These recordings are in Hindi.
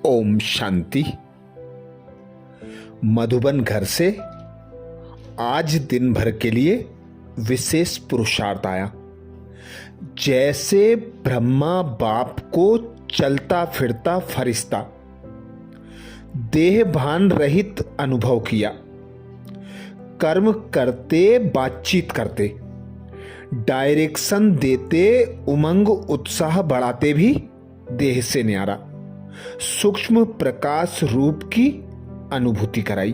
ओम शांति। मधुबन घर से आज दिन भर के लिए विशेष पुरुषार्थ आया। जैसे ब्रह्मा बाप को चलता फिरता फरिश्ता देह भान रहित अनुभव किया, कर्म करते बातचीत करते डायरेक्शन देते उमंग उत्साह बढ़ाते भी देह से न्यारा सूक्ष्म प्रकाश रूप की अनुभूति कराई।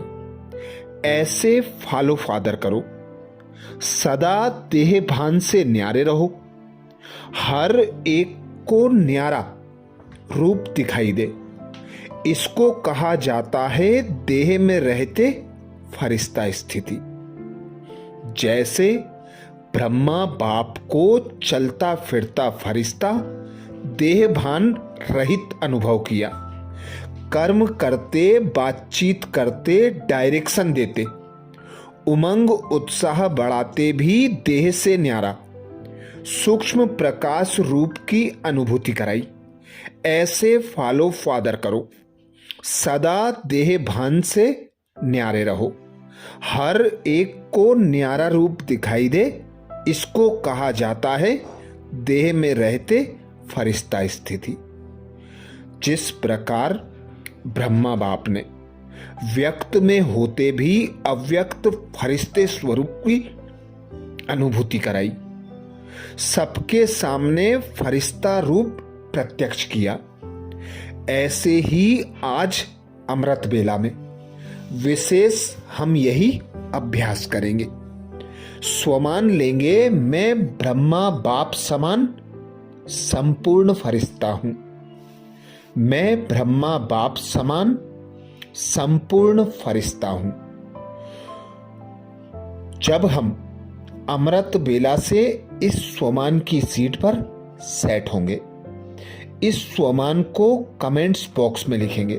ऐसे फॉलो फादर करो, सदा देह भान से न्यारे रहो, हर एक को न्यारा रूप दिखाई दे। इसको कहा जाता है देह में रहते फरिश्ता स्थिति। जैसे ब्रह्मा बाप को चलता फिरता फरिश्ता देह भान रहित अनुभव किया, कर्म करते बातचीत करते डायरेक्शन देते उमंग उत्साह बढ़ाते भी देह से न्यारा सूक्ष्म प्रकाश रूप की अनुभूति कराई। ऐसे फॉलो फादर करो, सदा देह भान से न्यारे रहो, हर एक को न्यारा रूप दिखाई दे। इसको कहा जाता है देह में रहते फरिश्ता स्थिति। जिस प्रकार ब्रह्मा बाप ने व्यक्त में होते भी अव्यक्त फरिश्ते स्वरूप की अनुभूति कराई, सबके सामने फरिश्ता रूप प्रत्यक्ष किया, ऐसे ही आज अमृत बेला में विशेष हम यही अभ्यास करेंगे। स्वमान लेंगे, मैं ब्रह्मा बाप समान संपूर्ण फरिश्ता हूं। मैं ब्रह्मा बाप समान संपूर्ण फरिश्ता हूं। जब हम अमृत बेला से इस स्वमान की सीट पर सेट होंगे, इस स्वमान को कमेंट्स बॉक्स में लिखेंगे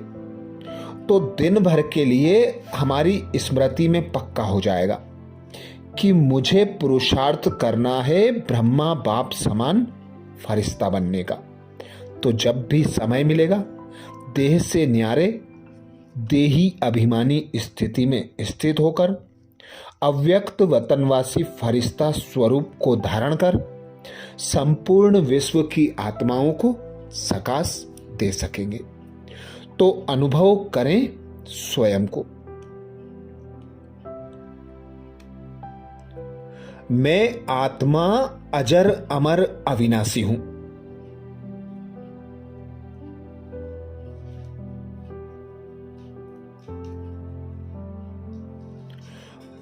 तो दिन भर के लिए हमारी स्मृति में पक्का हो जाएगा कि मुझे पुरुषार्थ करना है ब्रह्मा बाप समान फरिश्ता बनने का। तो जब भी समय मिलेगा देह से न्यारे देही अभिमानी स्थिति में स्थित होकर अव्यक्त वतनवासी फरिश्ता स्वरूप को धारण कर संपूर्ण विश्व की आत्माओं को सकाश दे सकेंगे। तो अनुभव करें स्वयं को। मैं आत्मा अजर अमर अविनाशी हूं।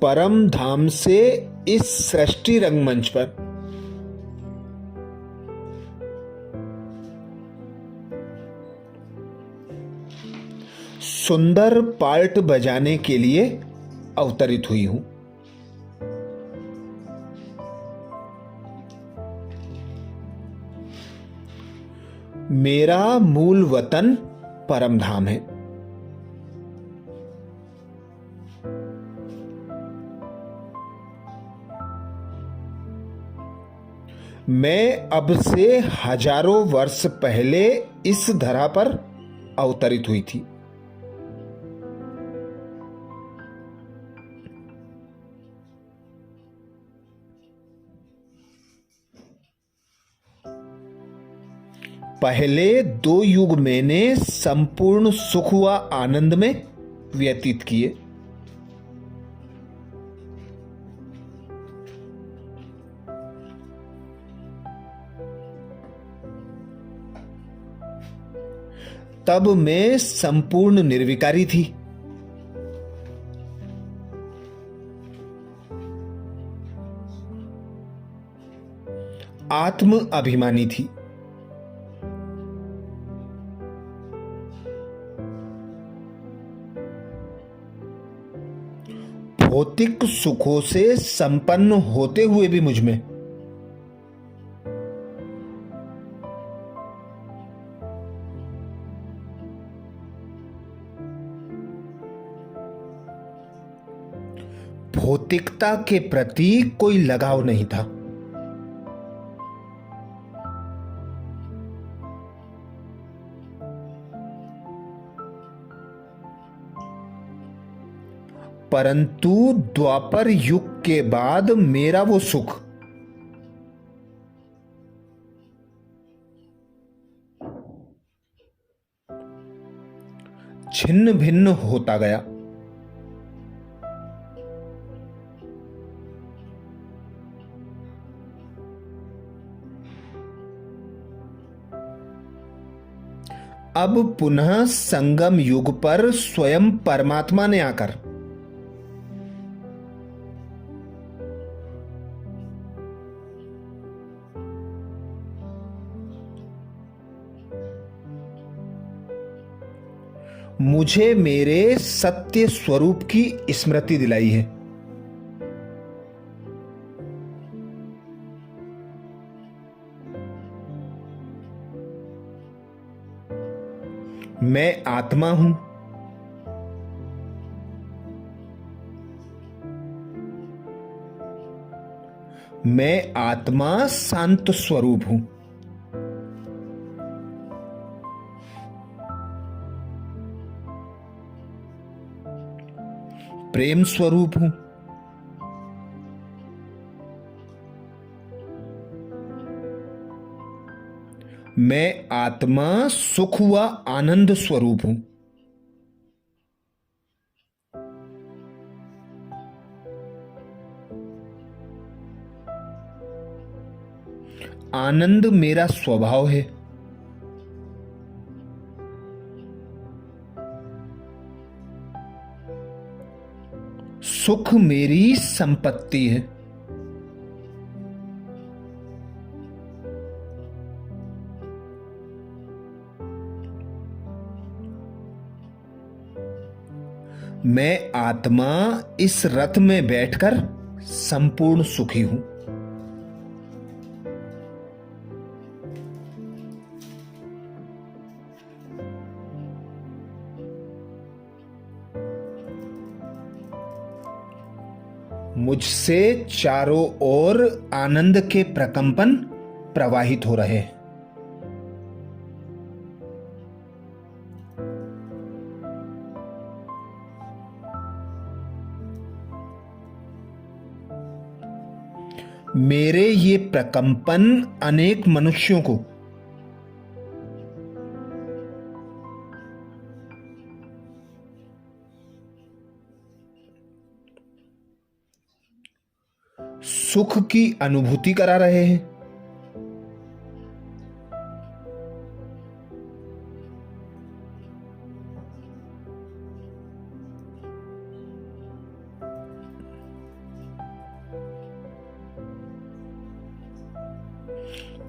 परम धाम से इस सृष्टि रंगमंच पर सुंदर पार्ट बजाने के लिए अवतरित हुई हूं। मेरा मूल वतन परम धाम है। मैं अब से हजारों वर्ष पहले इस धरा पर अवतरित हुई थी। पहले 2 युग मैंने संपूर्ण सुख व आनंद में व्यतीत किए। तब मैं संपूर्ण निर्विकारी थी। आत्म अभिमानी थी। भौतिक सुखों से संपन्न होते हुए भी मुझ में भौतिकता के प्रति कोई लगाव नहीं था। परंतु द्वापर युग के बाद मेरा वो सुख छिन्न भिन्न होता गया। अब पुनः संगम युग पर स्वयं परमात्मा ने आकर मुझे मेरे सत्य स्वरूप की स्मृति दिलाई है। मैं आत्मा हूं। मैं आत्मा शांत स्वरूप हूं। प्रेम स्वरूप हूं। मैं आत्मा सुख व आनंद स्वरूप हूं। आनंद मेरा स्वभाव है। सुख मेरी संपत्ति है। मैं आत्मा इस रथ में बैठकर संपूर्ण सुखी हूं। मुझसे चारों ओर आनंद के प्रकंपन प्रवाहित हो रहे हैं। मेरे ये प्रकंपन अनेक मनुष्यों को सुख की अनुभूति करा रहे हैं।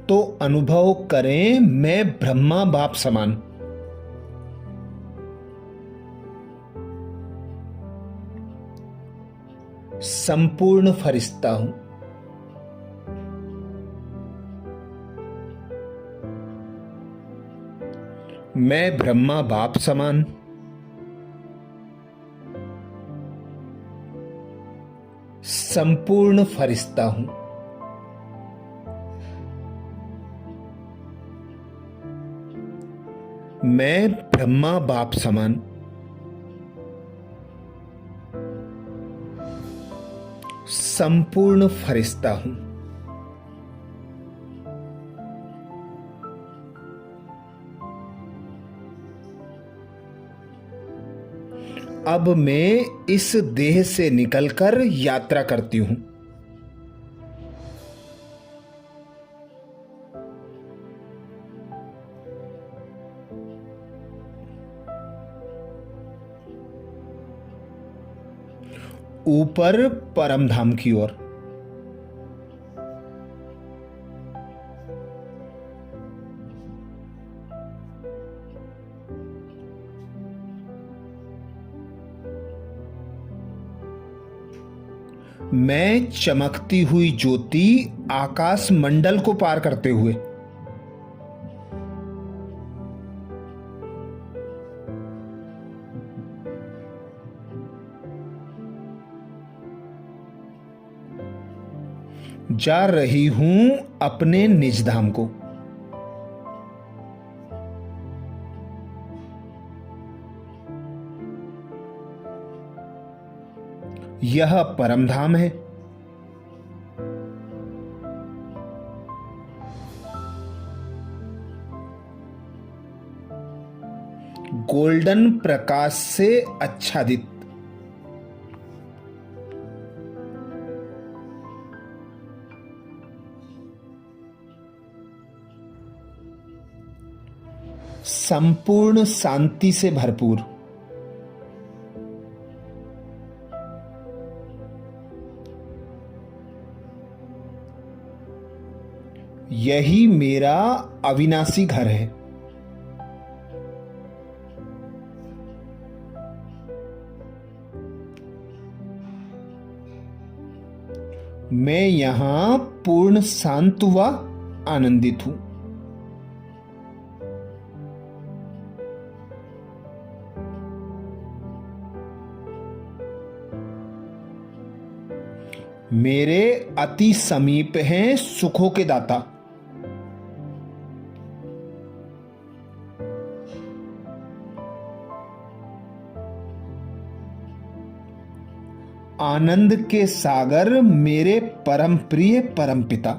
तो अनुभव करें मैं ब्रह्मा बाप समान। संपूर्ण फरिश्ता हूं। मैं ब्रह्मा बाप समान संपूर्ण फरिश्ता हूं। मैं ब्रह्मा बाप समान संपूर्ण फरिश्ता हूं। अब मैं इस देह से निकलकर यात्रा करती हूं। ऊपर परम धाम की ओर। मैं चमकती हुई ज्योति आकाश मंडल को पार करते हुए जा रही हूं अपने निज धाम को। यह परमधाम है। गोल्डन प्रकाश से आच्छादित। संपूर्ण शांति से भरपूर। यही मेरा अविनाशी घर है। मैं यहां पूर्ण शांत व आनंदित हूं। मेरे अति समीप हैं सुखों के दाता। आनंद के सागर मेरे परम प्रिय परम पिता।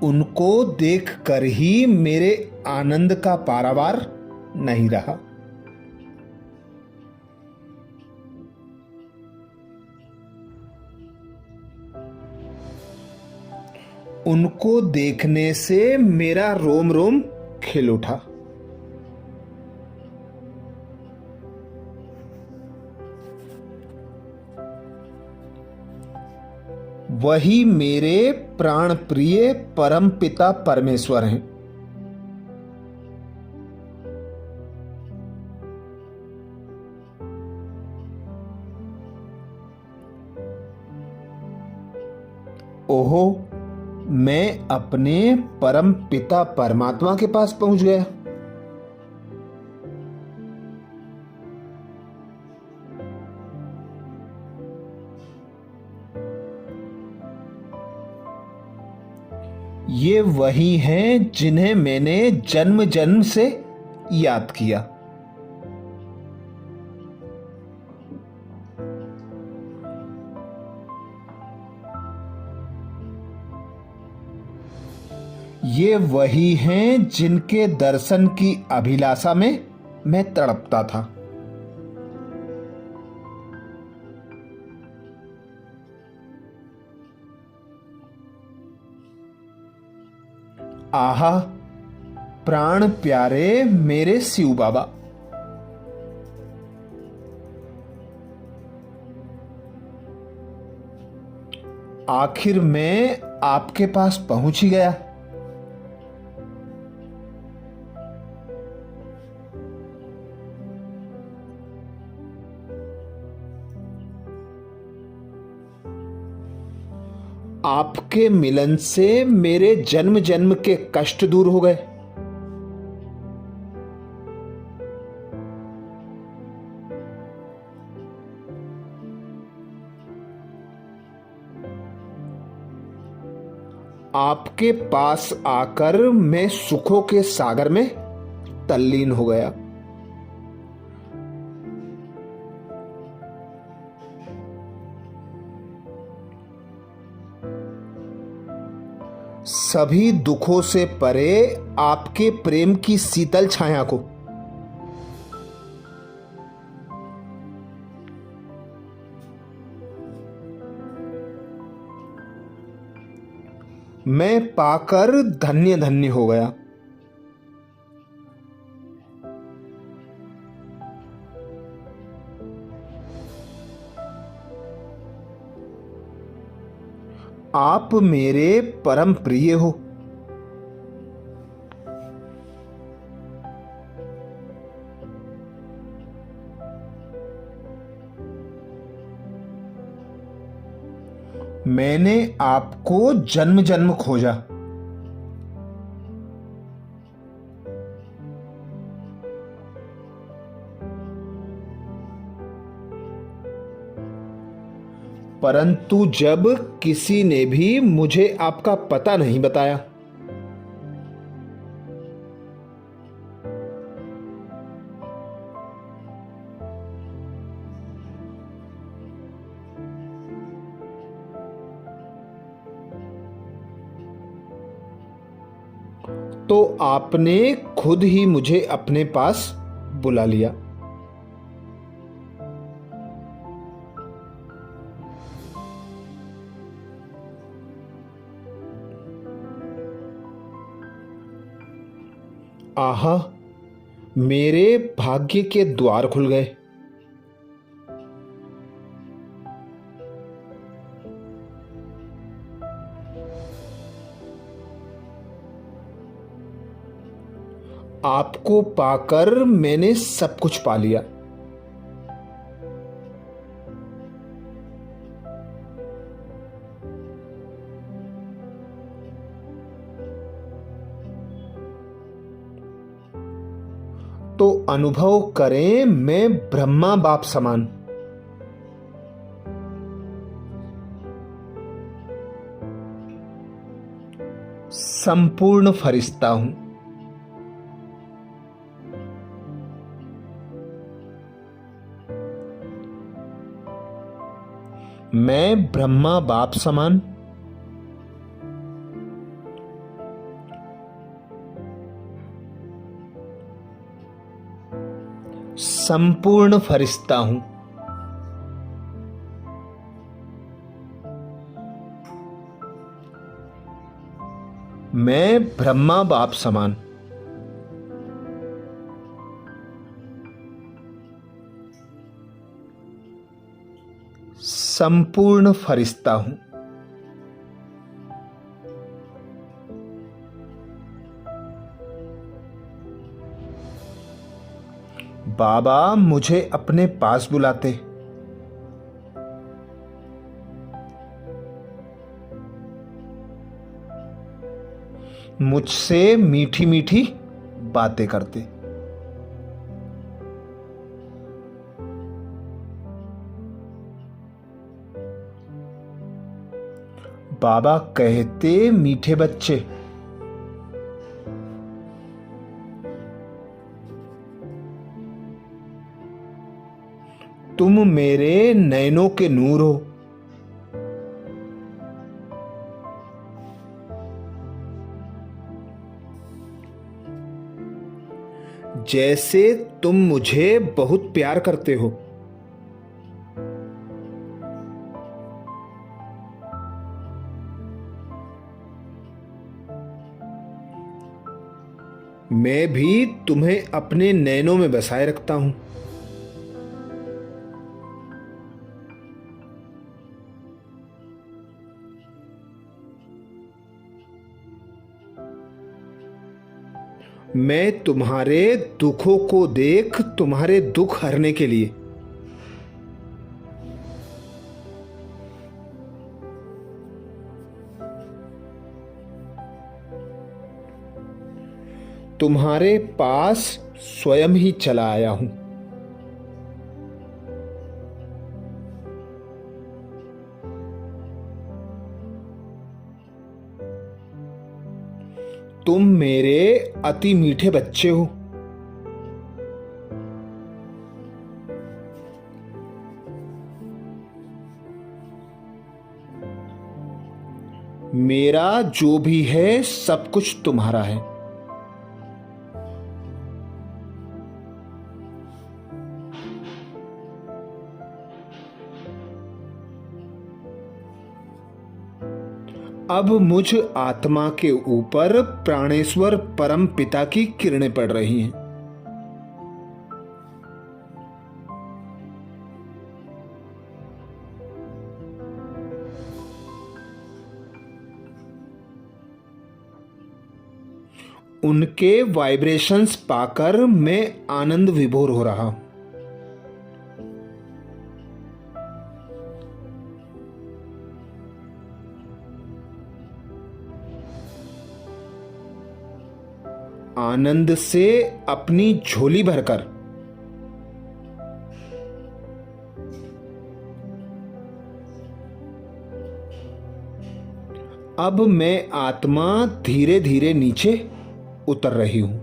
उनको देखकर ही मेरे आनंद का पारावार नहीं रहा। उनको देखने से मेरा रोम रोम खिल उठा। वही मेरे प्राण प्रिय परम पिता परमेश्वर हैं। ओहो, मैं अपने परम पिता परमात्मा के पास पहुंच गया। ये वही हैं जिन्हें मैंने जन्म जन्म से याद किया। ये वही हैं जिनके दर्शन की अभिलाषा में मैं तड़पता था। आहा, प्राण प्यारे मेरे शिव बाबा। आखिर मैं आपके पास पहुंच ही गया। आपके मिलन से मेरे जन्म जन्म के कष्ट दूर हो गए। आपके पास आकर मैं सुखों के सागर में तल्लीन हो गया। सभी दुखों से परे आपके प्रेम की शीतल छाया को मैं पाकर धन्य धन्य हो गया। आप मेरे परम प्रिय हो। मैंने आपको जन्म जन्म खोजा। परंतु जब किसी ने भी मुझे आपका पता नहीं बताया, तो आपने खुद ही मुझे अपने पास बुला लिया। आहा, मेरे भाग्य के द्वार खुल गए। आपको पाकर मैंने सब कुछ पा लिया। तो अनुभव करें मैं ब्रह्मा बाप समान। संपूर्ण फरिश्ता हूं। मैं ब्रह्मा बाप समान संपूर्ण फरिश्ता हूं। मैं ब्रह्मा बाप समान संपूर्ण फरिश्ता हूं। बाबा मुझे अपने पास बुलाते, मुझसे मीठी मीठी बातें करते। बाबा कहते मीठे बच्चे, तुम मेरे नैनों के नूर हो। जैसे तुम मुझे बहुत प्यार करते हो। मैं भी तुम्हें अपने नैनों में बसाए रखता हूं। मैं तुम्हारे दुखों को देख तुम्हारे दुख हरने के लिए तुम्हारे पास स्वयं ही चला आया हूं। तुम मेरे अति मीठे बच्चे हो। मेरा जो भी है सब कुछ तुम्हारा है। अब मुझ आत्मा के ऊपर प्राणेश्वर परम पिता की किरणें पड़ रही हैं। उनके वाइब्रेशंस पाकर मैं आनंद विभोर हो रहा हूं। आनंद से अपनी झोली भरकर अब मैं आत्मा धीरे धीरे नीचे उतर रही हूं।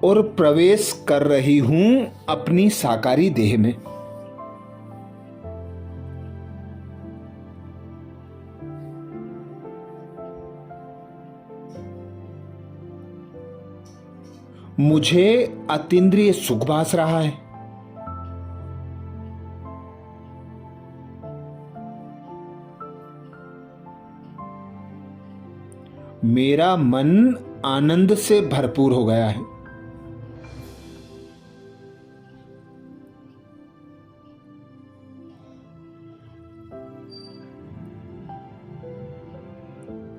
और प्रवेश कर रही हूं अपनी साकारी देह में। मुझे अतीन्द्रिय सुख भास रहा है। मेरा मन आनंद से भरपूर हो गया है।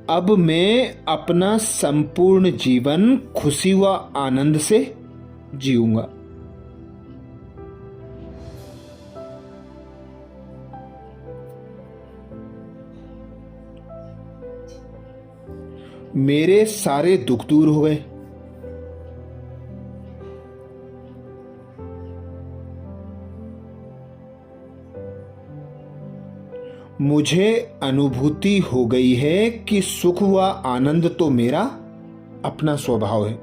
अब मैं अपना संपूर्ण जीवन खुशी व आनंद से जीऊंगा। मेरे सारे दुख दूर हो गए। मुझे अनुभूति हो गई है कि सुख व आनंद तो मेरा अपना स्वभाव है।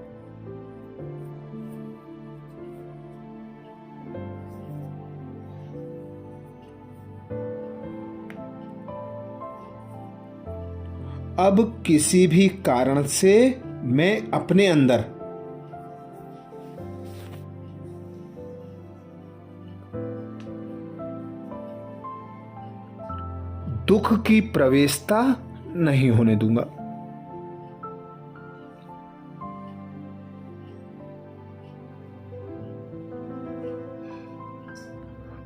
अब किसी भी कारण से मैं अपने अंदर दुख की प्रवेशता नहीं होने दूंगा।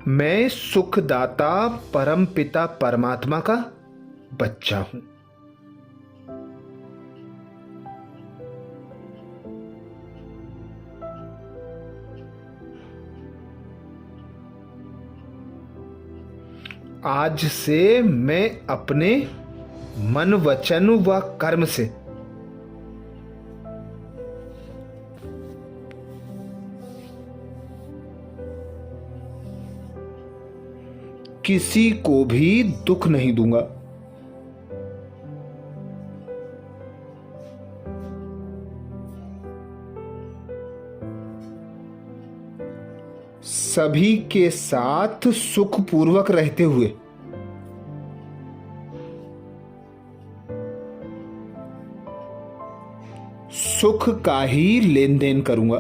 मैं सुखदाता परमपिता परमात्मा का बच्चा हूं। आज से मैं अपने मन वचन व कर्म से किसी को भी दुख नहीं दूंगा। सभी के साथ सुखपूर्वक रहते हुए सुख का ही लेन देन करूंगा।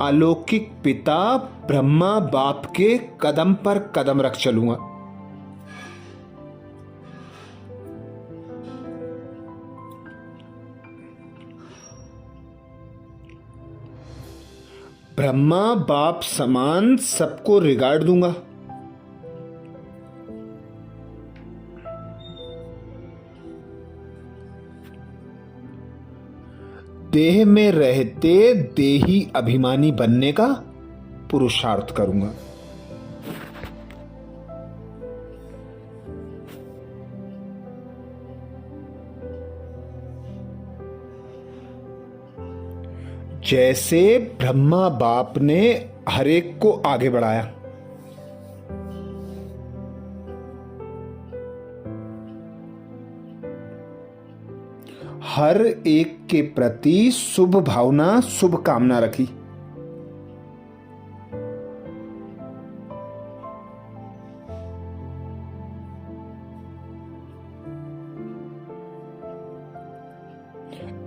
अलौकिक पिता ब्रह्मा बाप के कदम पर कदम रख चलूंगा। ब्रह्मा बाप समान सबको रिगार्ड दूंगा। देह में रहते देही अभिमानी बनने का पुरुषार्थ करूंगा। जैसे ब्रह्मा बाप ने हर एक को आगे बढ़ाया, हर एक के प्रति शुभ भावना शुभ कामना रखी,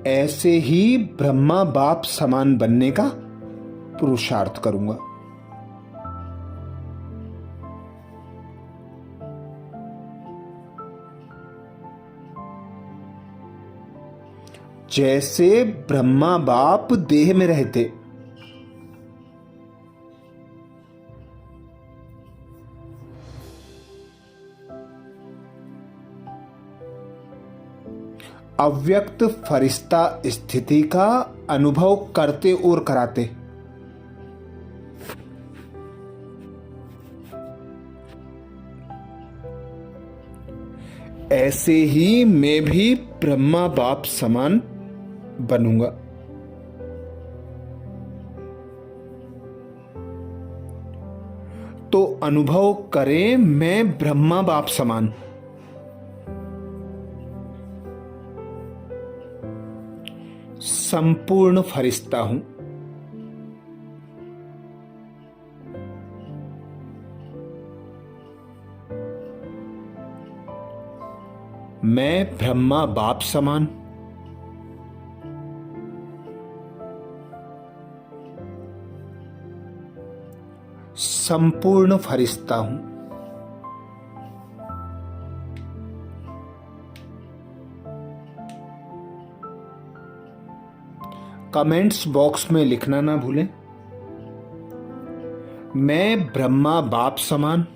ऐसे ही ब्रह्मा बाप समान बनने का पुरुषार्थ करूंगा। जैसे ब्रह्मा बाप देह में रहते अव्यक्त फरिश्ता स्थिति का अनुभव करते और कराते, ऐसे ही मैं भी ब्रह्मा बाप समान बनूंगा। तो अनुभव करें मैं ब्रह्मा बाप समान। संपूर्ण फरिश्ता हूं। मैं ब्रह्मा बाप समान संपूर्ण फरिश्ता हूं। कमेंट्स बॉक्स में लिखना ना भूलें, मैं ब्रह्मा बाप समान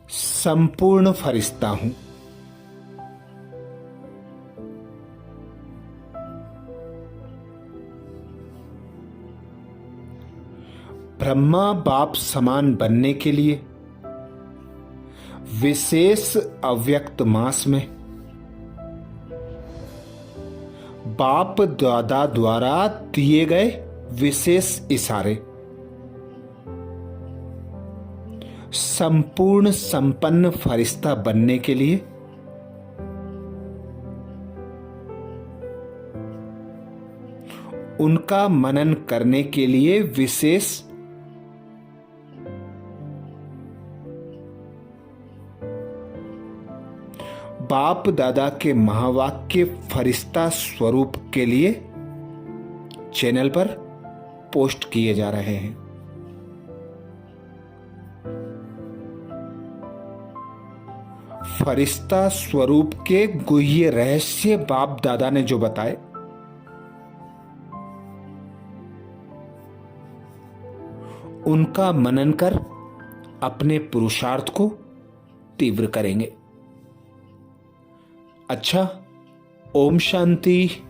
संपूर्ण फरिश्ता हूं। ब्रह्मा बाप समान बनने के लिए विशेष अव्यक्त मास में बाप दादा द्वारा दिए गए विशेष इशारे संपूर्ण संपन्न फरिश्ता बनने के लिए उनका मनन करने के लिए विशेष बाप दादा के महावाक्य फरिश्ता स्वरूप के लिए चैनल पर पोस्ट किए जा रहे हैं। फरिश्ता स्वरूप के गुह्य रहस्य बाप दादा ने जो बताए उनका मनन कर अपने पुरुषार्थ को तीव्र करेंगे। अच्छा, ओम शांति।